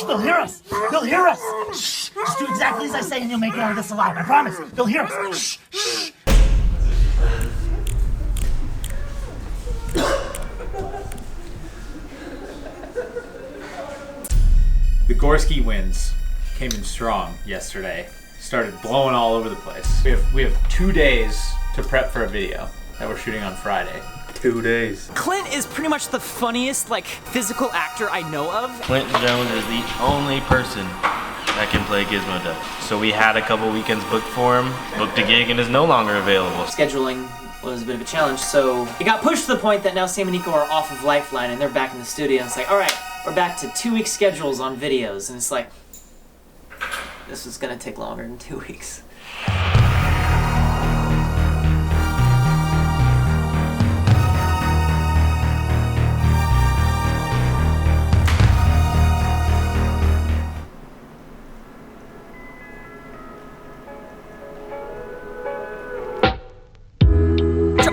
They'll hear us. They'll hear us. Shh. Just do exactly as I say and you'll make it out of this alive. I promise. They'll hear us. Shh. Shh. The Gorski winds came in strong yesterday. Started blowing all over the place. We have 2 days to prep for a video that we're shooting on Friday. 2 days. Clint is pretty much the funniest, like, physical actor I know of. Clint Jones is the only person that can play Gizmoduck. So we had a couple weekends booked for him, booked a gig, and is no longer available. Scheduling was a bit of a challenge, so it got pushed to the point that now Sam and Nico are off of Lifeline and they're back in the studio, and it's like, alright, we're back to 2-week schedules on videos, and it's like, this is gonna take longer than 2 weeks.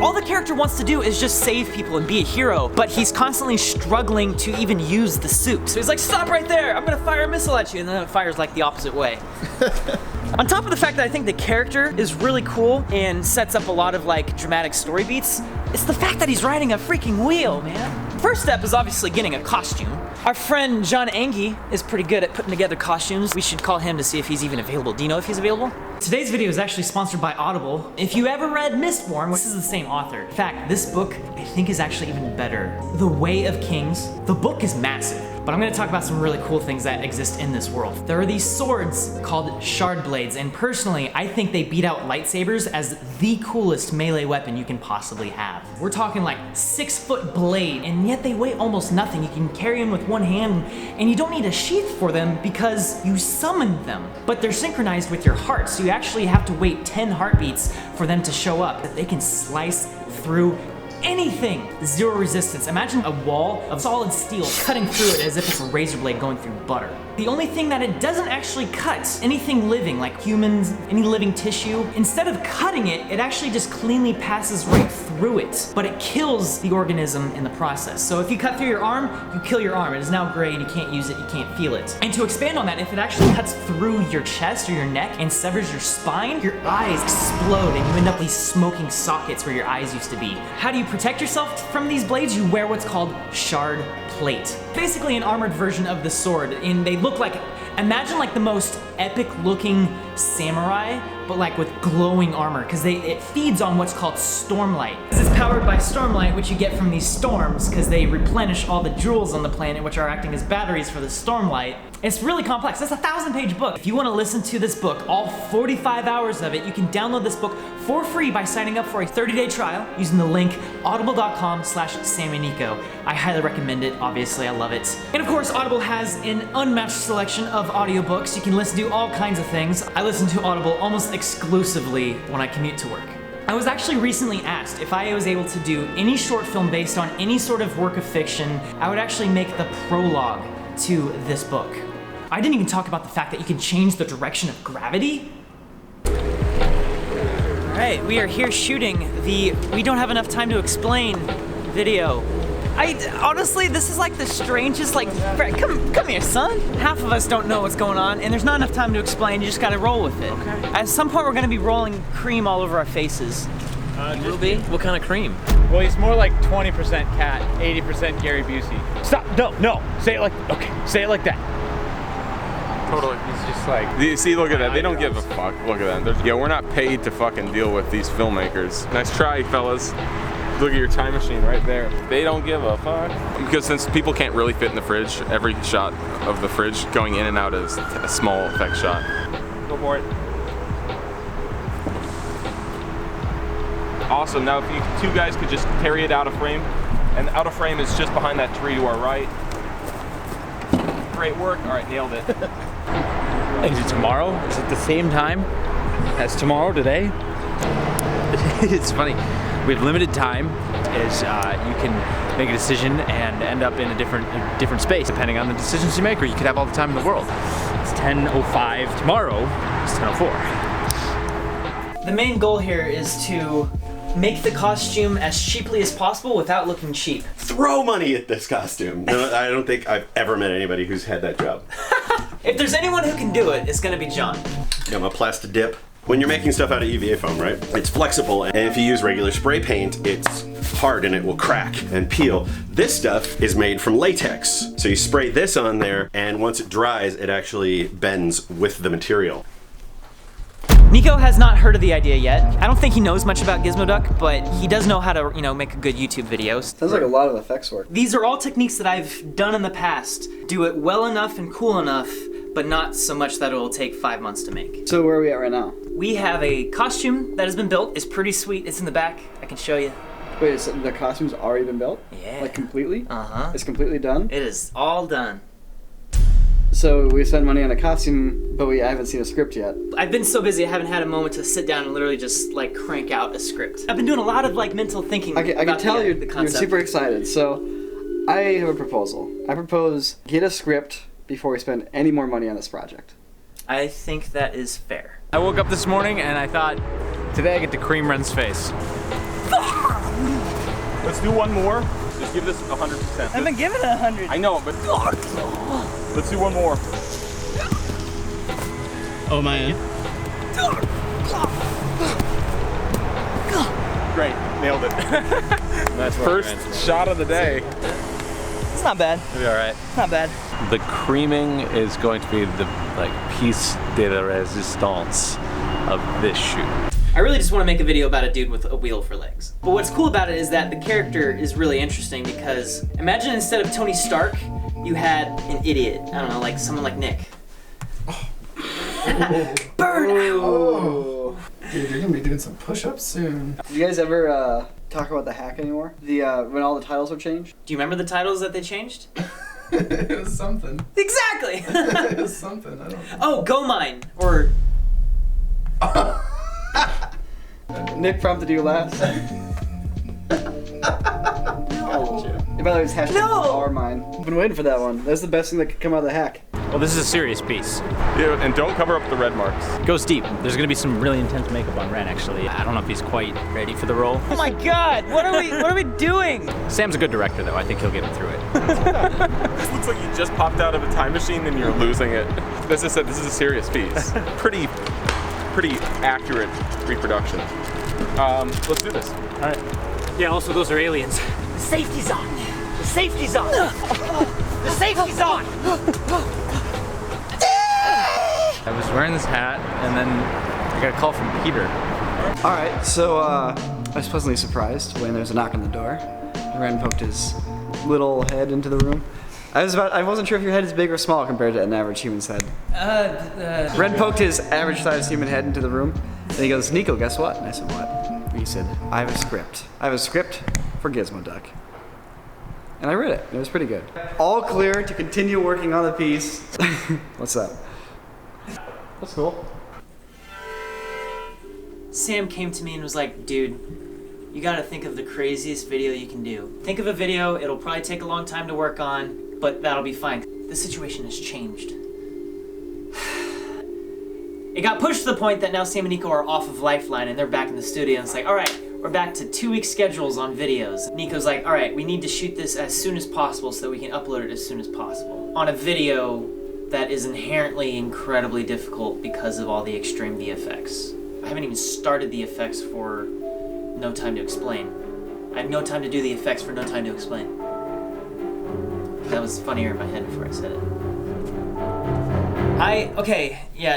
All the character wants to do is just save people and be a hero, but he's constantly struggling to even use the suit. So he's like, stop right there, I'm gonna fire a missile at you, and then it fires like the opposite way. On top of the fact that I think the character is really cool and sets up a lot of like dramatic story beats, it's the fact that he's riding a freaking wheel, man. First step is obviously getting a costume. Our friend John Angie is pretty good at putting together costumes. We should call him to see if he's even available. Do you know if he's available? Today's video is actually sponsored by Audible. If you ever read Mistborn, this is the same author. In fact, this book I think is actually even better. The Way of Kings. The book is massive, but I'm gonna talk about some really cool things that exist in this world. There are these swords called shard blades, and personally, I think they beat out lightsabers as the coolest melee weapon you can possibly have. We're talking like 6-foot blade, and yet they weigh almost nothing. You can carry them with one hand, and you don't need a sheath for them because you summoned them. But they're synchronized with your heart, so you actually have to wait 10 heartbeats for them to show up. They can slice through anything. Zero resistance. Imagine a wall of solid steel cutting through it as if it's a razor blade going through butter. The only thing that it doesn't actually cut, anything living, like humans, any living tissue, instead of cutting it, it actually just cleanly passes right through it, but it kills the organism in the process. So if you cut through your arm, you kill your arm. It is now gray and you can't use it, you can't feel it. And to expand on that, if it actually cuts through your chest or your neck and severs your spine, your eyes explode and you end up with these smoking sockets where your eyes used to be. How do you protect yourself from these blades? You wear what's called shard plate. Basically an armored version of the sword, and they look like, imagine like the most epic looking samurai, but like with glowing armor, because it feeds on what's called stormlight. This is powered by stormlight, which you get from these storms, because they replenish all the jewels on the planet, which are acting as batteries for the stormlight. It's really complex. That's a 1,000-page book. If you want to listen to this book, all 45 hours of it, you can download this book for free by signing up for a 30-day trial using the link audible.com/SamandNico. I highly recommend it. Obviously, I love it. And of course, Audible has an unmatched selection of audiobooks. You can listen to all kinds of things. I listen to Audible almost exclusively when I commute to work. I was actually recently asked if I was able to do any short film based on any sort of work of fiction. I would actually make the prologue to this book. I didn't even talk about the fact that you can change the direction of gravity. All right, we are here shooting the We Don't Have Enough Time to Explain video. Honestly, this is like the strangest, like, come here, son. Half of us don't know what's going on, and there's not enough time to explain. You just gotta roll with it. Okay. At some point, we're gonna be rolling cream all over our faces. Will be? What kind of cream? Well, he's more like 20% Cat, 80% Gary Busey. Stop! No! Say it like that. Totally. He's just like. See, look at that. They don't give a fuck. Look at them. Yeah, we're not paid to fucking deal with these filmmakers. Nice try, fellas. Look at your time machine right there. They don't give a fuck. Because since people can't really fit in the fridge, every shot of the fridge going in and out is a small effect shot. Go for it. Awesome. Now, if you two guys could just carry it out of frame, and out of frame is just behind that tree to our right. Great work. All right, nailed it. Is it tomorrow? Is it the same time as tomorrow, today? It's funny. We have limited time, as you can make a decision and end up in a different space depending on the decisions you make, or you could have all the time in the world. It's 10:05 tomorrow. It's 10:04. The main goal here is to make the costume as cheaply as possible without looking cheap. Throw money at this costume. No, I don't think I've ever met anybody who's had that job. If there's anyone who can do it, it's gonna be John. I'm a plastic dip. When you're making stuff out of EVA foam, right? It's flexible, and if you use regular spray paint, it's hard and it will crack and peel. This stuff is made from latex. So you spray this on there, and once it dries, it actually bends with the material. Nico has not heard of the idea yet. I don't think he knows much about Gizmoduck, but he does know how to, make a good YouTube video. Sounds like a lot of effects work. These are all techniques that I've done in the past. Do it well enough and cool enough, but not so much that it will take 5 months to make. So where are we at right now? We have a costume that has been built. It's pretty sweet. It's in the back. I can show you. Wait, so the costume's already been built? Yeah. Like completely? Uh-huh. It's completely done? It is all done. So we spent money on a costume, but I haven't seen a script yet. I've been so busy I haven't had a moment to sit down and literally just crank out a script. I've been doing a lot of mental thinking. I can tell the you're concept. super excited. So I have a proposal. I propose get a script before we spend any more money on this project. I think that is fair. I woke up this morning and I thought, today I get to cream Wren's face. Let's do one more. Just give this 100%. I've been giving it 100. I know, but let's do one more. Oh man. Great, nailed it. That's First shot of the day. It's not bad. It'll be all right. Not bad. The creaming is going to be the piece de la resistance of this shoot. I really just want to make a video about a dude with a wheel for legs. But what's cool about it is that the character is really interesting because imagine instead of Tony Stark, you had an idiot. I don't know, someone like Nick. Burn out! Oh. Dude, you're gonna be doing some push-ups soon. Do you guys ever talk about the hack anymore? When all the titles were changed? Do you remember the titles that they changed? It was something. Exactly! It was something, I don't know. Oh, Go Mine, or... Nick prompted you last. By the way, it's hashtag our mine. I've been waiting for that one. That's the best thing that could come out of the hack. Well, this is a serious piece. Yeah, and don't cover up the red marks. It goes deep. There's gonna be some really intense makeup on Wren, actually. I don't know if he's quite ready for the role. Oh my god, what are we doing? Sam's a good director, though. I think he'll get him through it. This looks like you just popped out of a time machine and you're losing it. This is a serious piece. Pretty accurate reproduction. Let's do this. All right. Yeah, also, those are aliens. The safety's on. The safety's on. The safety's on. I was wearing this hat, and then I got a call from Peter. All right, so I was pleasantly surprised when there was a knock on the door. Wren poked his little head into the room. I wasn't sure if your head is big or small compared to an average human's head. Wren poked his average-sized human head into the room, and he goes, "Nico, guess what?" And I said, "What?" And he said, "I have a script. I have a script for Gizmoduck." And I read it. It was pretty good. All clear to continue working on the piece. What's up? That's cool. Sam came to me and was like, dude, you gotta think of the craziest video you can do. Think of a video, it'll probably take a long time to work on, but that'll be fine. The situation has changed. It got pushed to the point that now Sam and Nico are off of Lifeline and they're back in the studio and it's like, all right, we're back to 2-week schedules on videos. Nico's like, all right, we need to shoot this as soon as possible so that we can upload it as soon as possible. On a video that is inherently incredibly difficult because of all the extreme VFX. I haven't even started the effects for No Time to Explain. I have no time to do the effects for No Time to Explain. That was funnier in my head before I said it.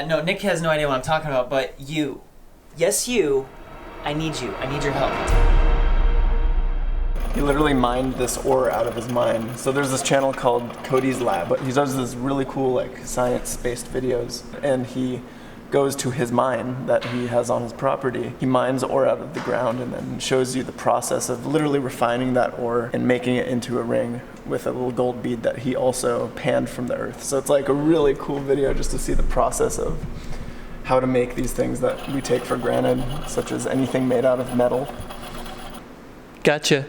No, Nick has no idea what I'm talking about, but you. Yes, you. I need you. I need your help. He literally mined this ore out of his mind. So there's this channel called Cody's Lab, but he does this really cool science-based videos, and he goes to his mine that he has on his property. He mines ore out of the ground and then shows you the process of literally refining that ore and making it into a ring with a little gold bead that he also panned from the earth. So it's like a really cool video just to see the process of how to make these things that we take for granted, such as anything made out of metal. Gotcha.